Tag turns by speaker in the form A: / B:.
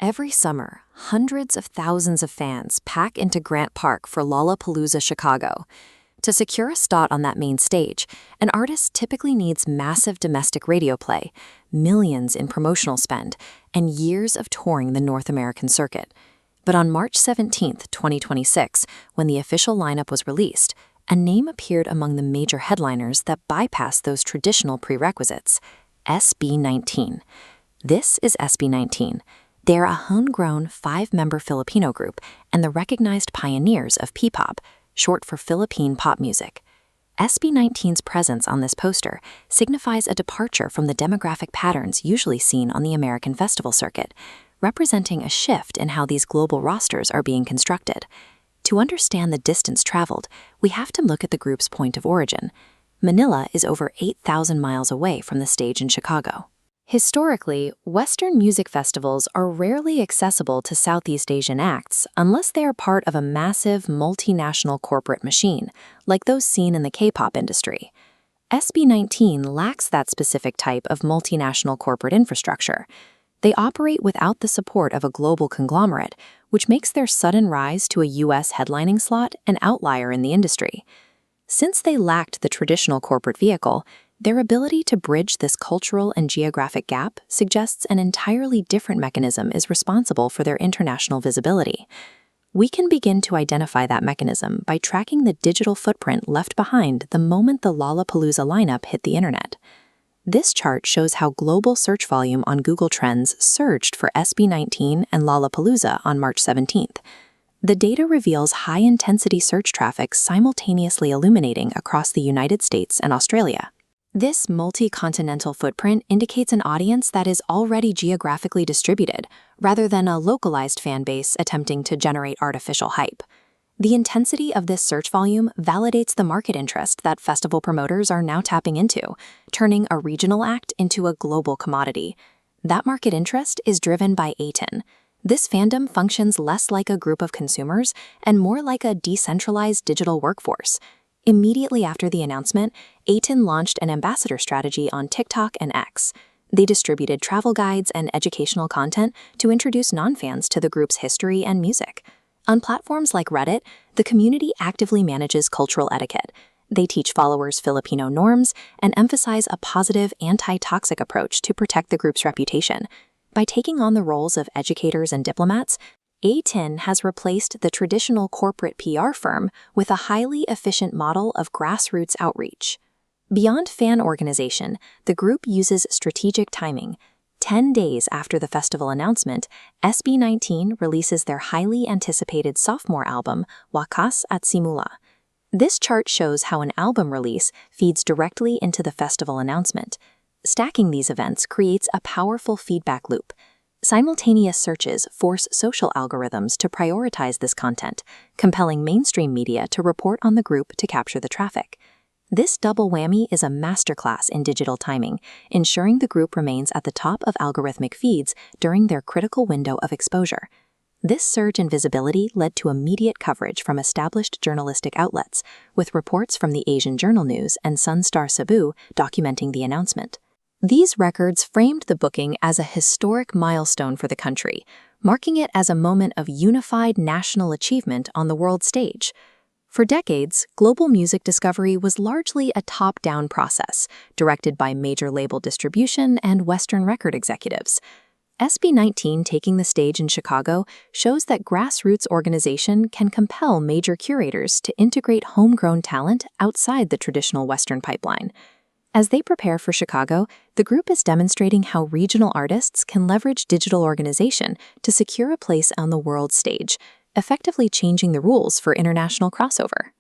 A: Every summer, hundreds of thousands of fans pack into Grant Park for Lollapalooza Chicago. To secure a spot on that main stage, an artist typically needs massive domestic radio play, millions in promotional spend, and years of touring the North American circuit. But on March 17, 2026, when the official lineup was released, a name appeared among the major headliners that bypassed those traditional prerequisites: SB19. This is SB19. They're a homegrown 5-member Filipino group and the recognized pioneers of P-Pop, short for Philippine pop music. SB19's presence on this poster signifies a departure from the demographic patterns usually seen on the American festival circuit, representing a shift in how these global rosters are being constructed. To understand the distance traveled, we have to look at the group's point of origin. Manila is over 8,000 miles away from the stage in Chicago. Historically, Western music festivals are rarely accessible to Southeast Asian acts unless they are part of a massive multinational corporate machine, like those seen in the K-pop industry. SB19 lacks that specific type of multinational corporate infrastructure. They operate without the support of a global conglomerate, which makes their sudden rise to a U.S. headlining slot an outlier in the industry. Since they lacked the traditional corporate vehicle, their ability to bridge this cultural and geographic gap suggests an entirely different mechanism is responsible for their international visibility. We can begin to identify that mechanism by tracking the digital footprint left behind the moment the Lollapalooza lineup hit the internet. This chart shows how global search volume on Google Trends surged for SB19 and Lollapalooza on March 17th. The data reveals high-intensity search traffic simultaneously illuminating across the United States and Australia. This multi-continental footprint indicates an audience that is already geographically distributed, rather than a localized fan base attempting to generate artificial hype. The intensity of this search volume validates the market interest that festival promoters are now tapping into, turning a regional act into a global commodity. That market interest is driven by A10. This fandom functions less like a group of consumers and more like a decentralized digital workforce. Immediately after the announcement, A10 launched an ambassador strategy on TikTok and X. They distributed travel guides and educational content to introduce non-fans to the group's history and music. On platforms like Reddit, the community actively manages cultural etiquette. They teach followers Filipino norms and emphasize a positive, anti-toxic approach to protect the group's reputation. By taking on the roles of educators and diplomats, A10 has replaced the traditional corporate PR firm with a highly efficient model of grassroots outreach. Beyond fan organization, the group uses strategic timing. 10 days after the festival announcement, SB19 releases their highly anticipated sophomore album, Wakas At Simula. This chart shows how an album release feeds directly into the festival announcement. Stacking these events creates a powerful feedback loop. Simultaneous searches force social algorithms to prioritize this content, compelling mainstream media to report on the group to capture the traffic. This double whammy is a masterclass in digital timing, ensuring the group remains at the top of algorithmic feeds during their critical window of exposure. This surge in visibility led to immediate coverage from established journalistic outlets, with reports from the Asian Journal News and Sunstar Cebu documenting the announcement. These records framed the booking as a historic milestone for the country, marking it as a moment of unified national achievement on the world stage. For decades, global music discovery was largely a top-down process, directed by major label distribution and Western record executives. SB19 taking the stage in Chicago shows that grassroots organization can compel major curators to integrate homegrown talent outside the traditional Western pipeline. As they prepare for Chicago, the group is demonstrating how regional artists can leverage digital organization to secure a place on the world stage, effectively changing the rules for international crossover.